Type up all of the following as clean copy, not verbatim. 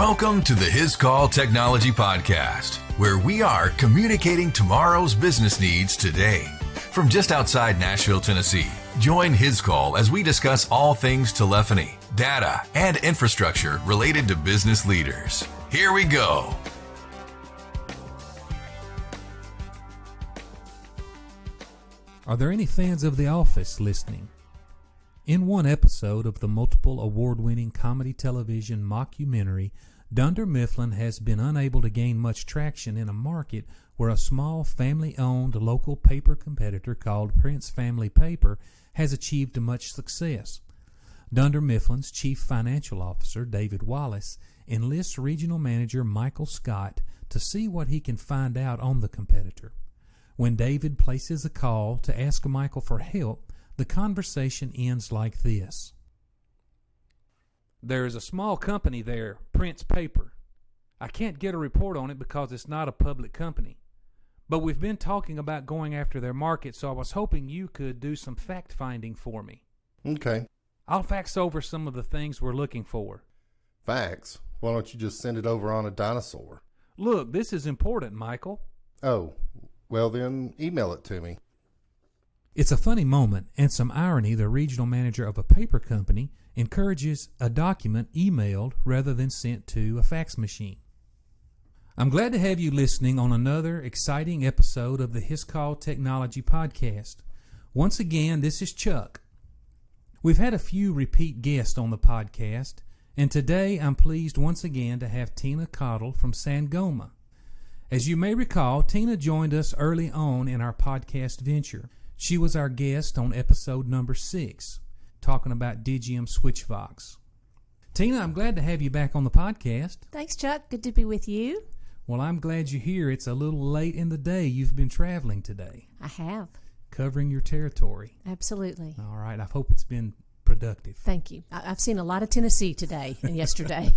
Welcome to the His Call Technology Podcast, where we are communicating tomorrow's business needs today. From just outside Nashville, Tennessee, join His Call as we discuss all things telephony, data, and infrastructure related to business leaders. Here we go. Are there any fans of The Office listening? In one episode of the multiple award-winning comedy television mockumentary, Dunder Mifflin has been unable to gain much traction in a market where a small family-owned local paper competitor called Prince Family Paper has achieved much success. Dunder Mifflin's chief financial officer, David Wallace, enlists regional manager Michael Scott to see what he can find out on the competitor. When David places a call to ask Michael for help, the conversation ends like this. There is a small company there, Prince Paper. I can't get a report on it because it's not a public company. But we've been talking about going after their market, so I was hoping you could do some fact-finding for me. Okay. I'll fax over some of the things we're looking for. Fax? Why don't you just send it over on a dinosaur? Look, this is important, Michael. Oh, well then email it to me. It's a funny moment and some irony. The regional manager of a paper company encourages a document emailed rather than sent to a fax machine. I'm glad to have you listening on another exciting episode of the His Call Technology Podcast. Once again, this is Chuck. We've had a few repeat guests on the podcast, and today I'm pleased once again to have Tina Caudle from Sangoma. As you may recall, Tina joined us early on in our podcast venture. She was our guest on episode number 6, talking about Digium SwitchVox. Tina, I'm glad to have you back on the podcast. Thanks, Chuck. Good to be with you. Well, I'm glad you're here. It's a little late in the day. You've been traveling today. I have. Covering your territory. Absolutely. All right. I hope it's been productive. Thank you. I've seen a lot of Tennessee today and yesterday.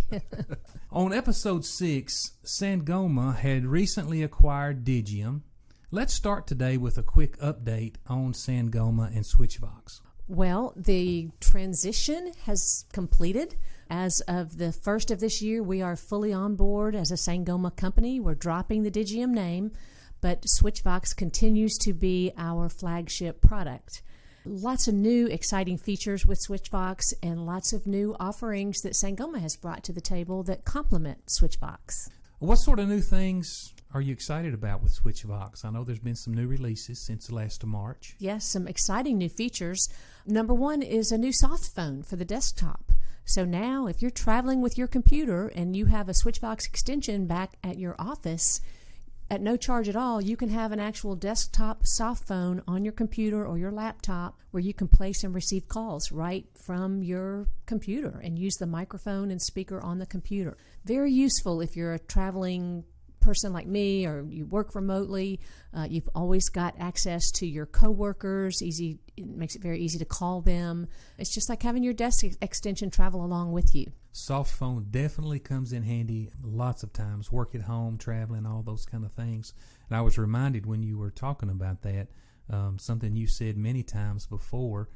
On episode 6, Sangoma had recently acquired Digium. Let's start today with a quick update on Sangoma and SwitchVox. Well, the transition has completed. As of the first of this year, we are fully on board as a Sangoma company. We're dropping the Digium name, but SwitchVox continues to be our flagship product. Lots of new exciting features with SwitchVox and lots of new offerings that Sangoma has brought to the table that complement SwitchVox. What sort of new things are you excited about with SwitchVox? I know there's been some new releases since the last of March. Yes, some exciting new features. Number one is a new soft phone for the desktop. So now if you're traveling with your computer and you have a SwitchVox extension back at your office, at no charge at all, you can have an actual desktop soft phone on your computer or your laptop where you can place and receive calls right from your computer and use the microphone and speaker on the computer. Very useful if you're a traveling person like me or you work remotely. You've always got access to your coworkers. It makes it very easy to call them. It's just like having your desk extension travel along with you. Soft phone definitely comes in handy lots of times. Work at home, traveling, all those kind of things. And I was reminded when you were talking about that, something you said many times before.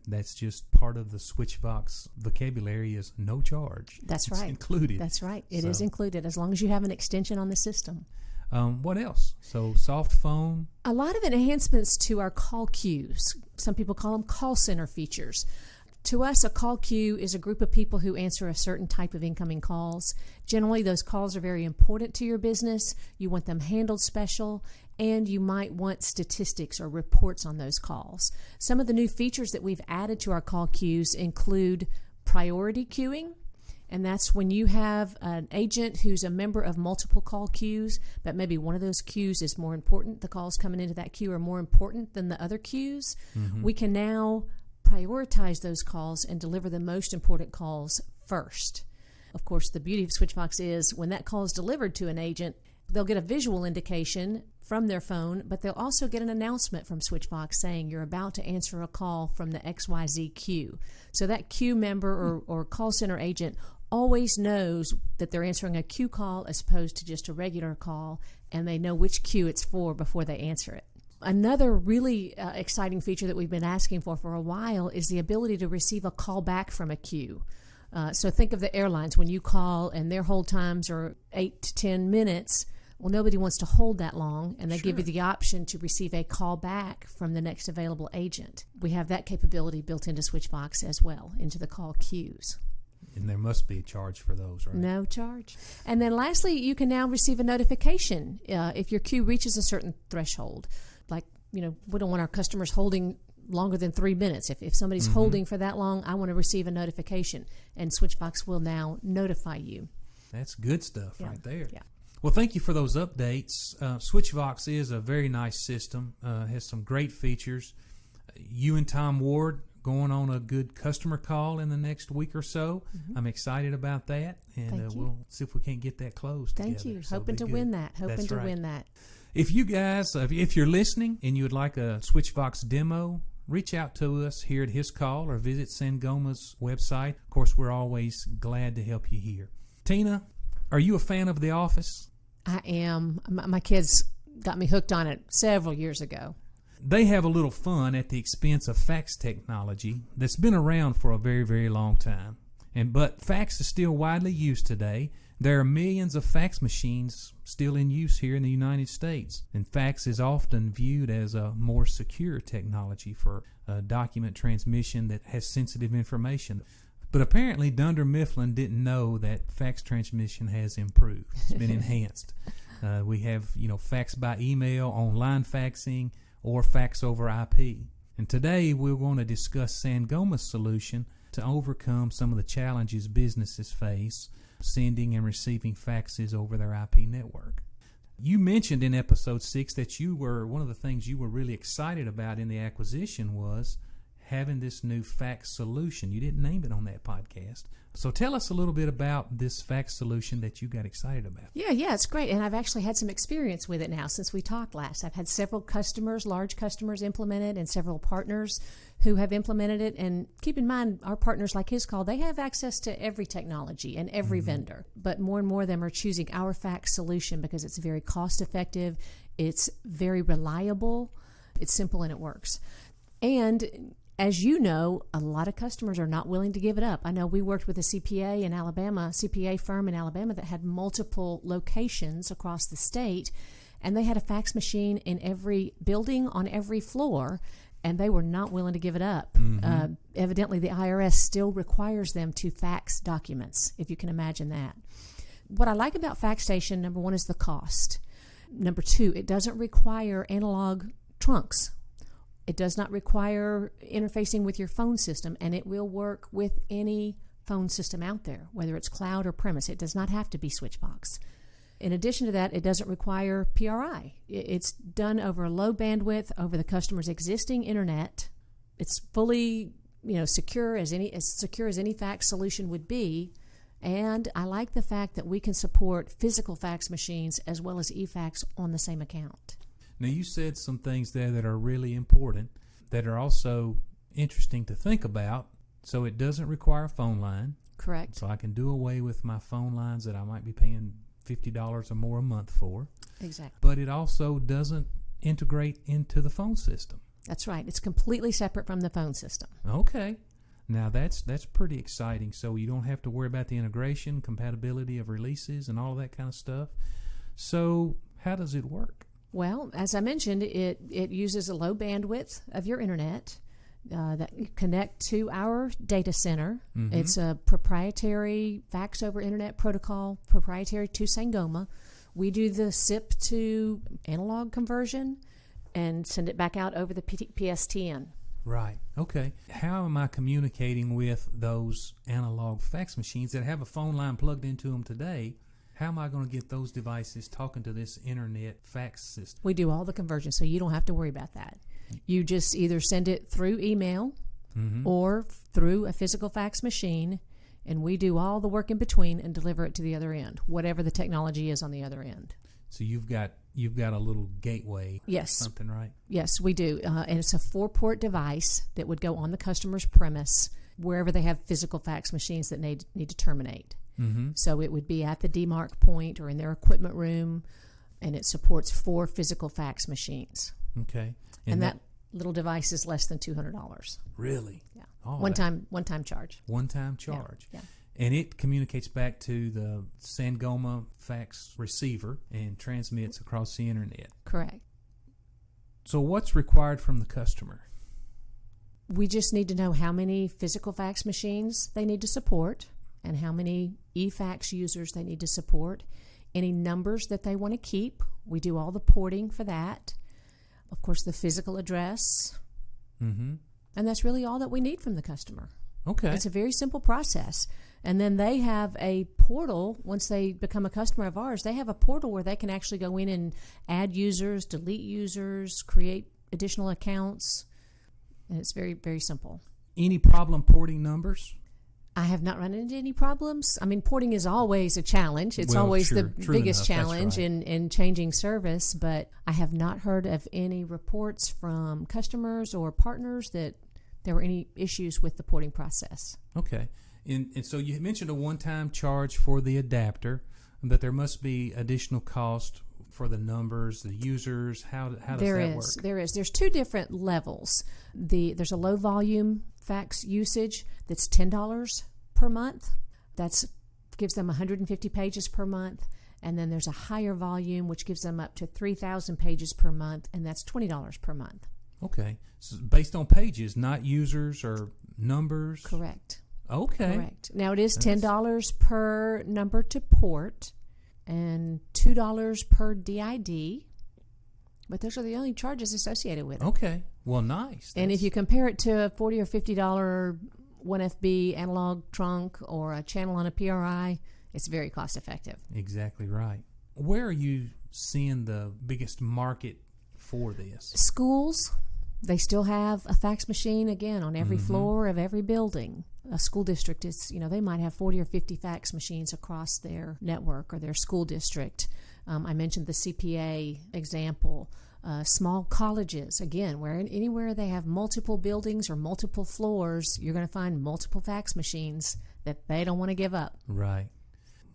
That's just part of the SwitchVox vocabulary is no charge. That's right. It's included. That's right. It is included as long as you have an extension on the system. What else? So soft phone. A lot of enhancements to our call queues. Some people call them call center features. To us, a call queue is a group of people who answer a certain type of incoming calls. Generally, those calls are very important to your business. You want them handled special, and you might want statistics or reports on those calls. Some of the new features that we've added to our call queues include priority queuing, and that's when you have an agent who's a member of multiple call queues, but maybe one of those queues is more important. The calls coming into that queue are more important than the other queues. Mm-hmm. We can now prioritize those calls and deliver the most important calls first. Of course, the beauty of SwitchVox is when that call is delivered to an agent, they'll get a visual indication from their phone, but they'll also get an announcement from SwitchVox saying you're about to answer a call from the XYZ queue. So that queue member or call center agent always knows that they're answering a queue call as opposed to just a regular call, and they know which queue it's for before they answer it. Another really exciting feature that we've been asking for a while is the ability to receive a call back from a queue. So think of the airlines. When you call and their hold times are 8 to 10 minutes, well, nobody wants to hold that long, and they give you the option to receive a call back from the next available agent. We have that capability built into SwitchVox as well, into the call queues. And there must be a charge for those, right? No charge. And then lastly, you can now receive a notification if your queue reaches a certain threshold. Like, we don't want our customers holding longer than 3 minutes. If somebody's holding for that long, I want to receive a notification, and SwitchVox will now notify you. That's good stuff right there. Yeah. Well, thank you for those updates. SwitchVox is a very nice system, has some great features. You and Tom Ward going on a good customer call in the next week or so. I'm excited about that, and we'll see if we can't get that closed Thank together. you. So Hoping to win that. Win that. If you guys, if you're listening and you would like a SwitchVox demo, reach out to us here at His Call or visit Sangoma's website. Of course, we're always glad to help you here. Tina, are you a fan of The Office? I am. My kids got me hooked on it several years ago. They have a little fun at the expense of fax technology that's been around for a very, very long time. But fax is still widely used today. There are millions of fax machines still in use here in the United States. And fax is often viewed as a more secure technology for document transmission that has sensitive information. But apparently Dunder Mifflin didn't know that fax transmission has improved. It's been enhanced. We have, fax by email, online faxing, or fax over IP. And today we're going to discuss Sangoma's solution to overcome some of the challenges businesses face sending and receiving faxes over their IP network. You mentioned in episode 6 that one of the things you were really excited about in the acquisition was having this new fax solution. You didn't name it on that podcast. So tell us a little bit about this fax solution that you got excited about. Yeah, it's great. And I've actually had some experience with it now since we talked last. I've had several customers, large customers implement it, and several partners who have implemented it. And keep in mind, our partners like His Call, they have access to every technology and every vendor. But more and more of them are choosing our fax solution because it's very cost effective, it's very reliable, it's simple, and it works. And as you know, a lot of customers are not willing to give it up. I know we worked with a CPA firm in Alabama that had multiple locations across the state, and they had a fax machine in every building on every floor, and they were not willing to give it up. Evidently, the IRS still requires them to fax documents, if you can imagine that. What I like about FAXstation, number one, is the cost. Number two, it doesn't require analog trunks. It does not require interfacing with your phone system, and it will work with any phone system out there, whether it's cloud or premise. It does not have to be SwitchVox. In addition to that, it doesn't require PRI. It's done over low bandwidth over the customer's existing internet. It's fully, secure as any fax solution would be. And I like the fact that we can support physical fax machines as well as eFax on the same account. Now, you said some things there that are really important, that are also interesting to think about. So it doesn't require a phone line. Correct. So I can do away with my phone lines that I might be paying $50 or more a month for. Exactly. But it also doesn't integrate into the phone system. That's right. It's completely separate from the phone system. Okay. Now, that's pretty exciting. So you don't have to worry about the integration, compatibility of releases, and all that kind of stuff. So how does it work? Well, as I mentioned, it uses a low bandwidth of your internet that connect to our data center. It's a proprietary fax over internet protocol, proprietary to Sangoma. We do the SIP to analog conversion and send it back out over the PSTN. Right. Okay. How am I communicating with those analog fax machines that have a phone line plugged into them today? How am I going to get those devices talking to this internet fax system? We do all the conversion, so you don't have to worry about that. You just either send it through email or through a physical fax machine, and we do all the work in between and deliver it to the other end, whatever the technology is on the other end. So you've got a little gateway. Yes. Something, right? Yes, we do. And it's a 4-port device that would go on the customer's premise wherever they have physical fax machines that need to terminate. So it would be at the demarc point or in their equipment room, and it supports 4 physical fax machines. Okay. And that little device is less than $200. Really? Yeah. Oh, one time charge. One-time charge. Yeah. and it communicates back to the Sangoma fax receiver and transmits across the internet. Correct. So what's required from the customer? We just need to know how many physical fax machines they need to support and how many eFax users they need to support, any numbers that they want to keep. We do all the porting for that. Of course, the physical address. Mm-hmm. And that's really all that we need from the customer. Okay. It's a very simple process. And then they have a portal. Once they become a customer of ours, they have a portal where they can actually go in and add users, delete users, create additional accounts. And it's very, very simple. Any problem porting numbers? I have not run into any problems. I mean, porting is always a challenge. It's always the biggest challenge in changing service, but I have not heard of any reports from customers or partners that there were any issues with the porting process. Okay. And so you mentioned a one-time charge for the adapter, but there must be additional cost for the numbers, the users. How does that work? There is. There's two different levels. There's a low volume fax usage that's $10 per month. That gives them 150 pages per month. And then there's a higher volume, which gives them up to 3,000 pages per month, and that's $20 per month. Okay. So based on pages, not users or numbers? Correct. Okay. Correct. Now, it is $10 per number to port and $2 per DID, but those are the only charges associated with it. Okay. Well, nice. And if you compare it to a $40 or $50 1FB analog trunk or a channel on a PRI, it's very cost effective. Exactly right. Where are you seeing the biggest market for this? Schools, they still have a fax machine, again, on every floor of every building. A school district is, they might have 40 or 50 fax machines across their network or their school district. I mentioned the CPA example. Small colleges, again, where anywhere they have multiple buildings or multiple floors, you're going to find multiple fax machines that they don't want to give up. Right.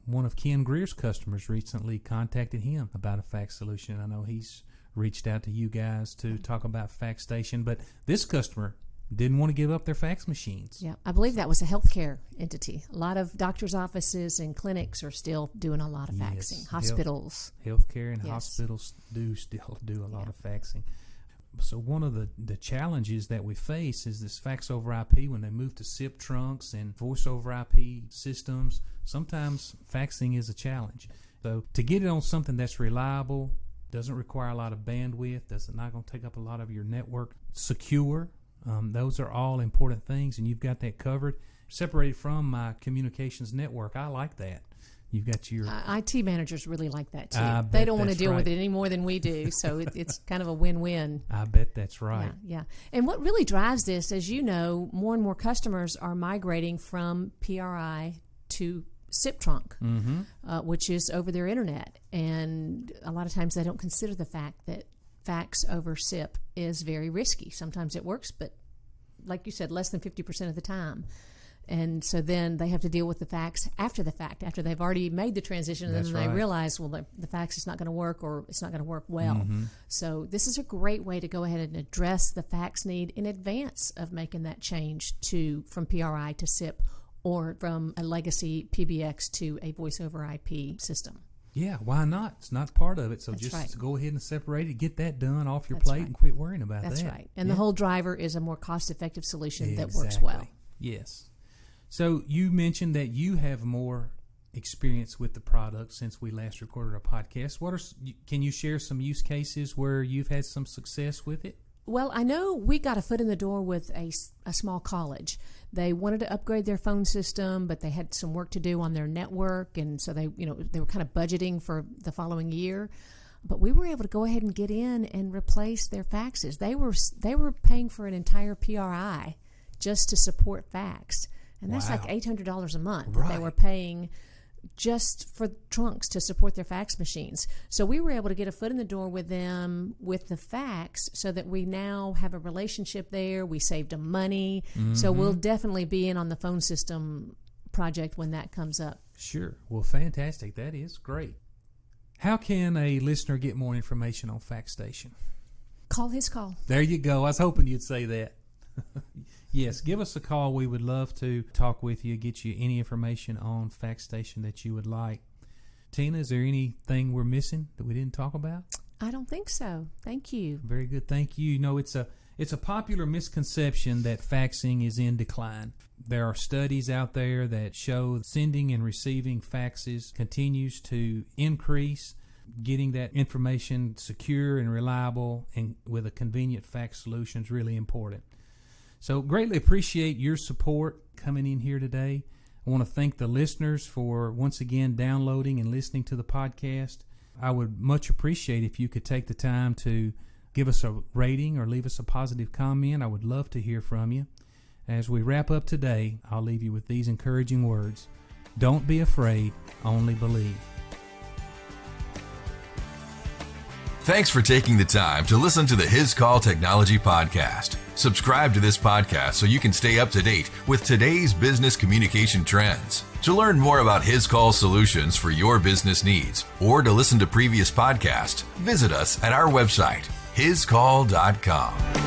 One of Ken Greer's customers recently contacted him about a fax solution. I know he's reached out to you guys to talk about FAXstation, but this customer didn't want to give up their fax machines. Yeah, I believe that was a healthcare entity. A lot of doctors' offices and clinics are still doing a lot of faxing. Yes. Hospitals. Healthcare and Yes. hospitals do still do a lot of faxing. So one of the challenges that we face is this fax over IP. When they move to SIP trunks and voice over IP systems, sometimes faxing is a challenge. So to get it on something that's reliable, doesn't require a lot of bandwidth, that's not going to take up a lot of your network, secure, those are all important things, and you've got that covered. Separated from my communications network, I like that. You've got your... IT managers really like that, too. They don't want to deal with it any more than we do, so it's kind of a win-win. I bet that's right. Yeah. And what really drives this, as you know, more and more customers are migrating from PRI to SIP trunk, which is over their internet. And a lot of times they don't consider the fact that fax over SIP is very risky. Sometimes it works, but like you said, less than 50% of the time. And so then they have to deal with the fax after the fact, after they've already made the transition, and then they realize, well, the fax is not going to work, or it's not going to work well. So this is a great way to go ahead and address the fax need in advance of making that change from PRI to SIP, or from a legacy PBX to a voice over IP system. Yeah, why not? It's not part of it, so That's just right. go ahead and separate it, get that done off your That's plate, right. and quit worrying about That's that. right. And the whole driver is a more cost-effective solution that works Exactly. well. Yes. So you mentioned that you have more experience with the product since we last recorded our podcast. Can you share some use cases where you've had some success with it? Well, I know we got a foot in the door with a small college. They wanted to upgrade their phone system, but they had some work to do on their network, and so they were kind of budgeting for the following year. But we were able to go ahead and get in and replace their faxes. They were paying for an entire PRI just to support fax, and that's like $800 a month that they were paying just for trunks to support their fax machines. So we were able to get a foot in the door with them with the fax, so that we now have a relationship there. We saved them money. So we'll definitely be in on the phone system project when that comes up. Sure. Well, fantastic. That is great. How can a listener get more information on FAXstation? Call his call. There you go. I was hoping you'd say that. Yes, give us a call. We would love to talk with you, get you any information on FAXstation that you would like. Tina, is there anything we're missing that we didn't talk about? I don't think so. Thank you. Very good. Thank you. You know, it's a popular misconception that faxing is in decline. There are studies out there that show sending and receiving faxes continues to increase. Getting that information secure and reliable and with a convenient fax solution is really important. So greatly appreciate your support coming in here today. I want to thank the listeners for once again downloading and listening to the podcast. I would much appreciate if you could take the time to give us a rating or leave us a positive comment. I would love to hear from you. As we wrap up today, I'll leave you with these encouraging words. Don't be afraid, only believe. Thanks for taking the time to listen to the His Call Technology Podcast. Subscribe to this podcast so you can stay up to date with today's business communication trends. To learn more about His Call solutions for your business needs or to listen to previous podcasts, visit us at our website, hiscall.com.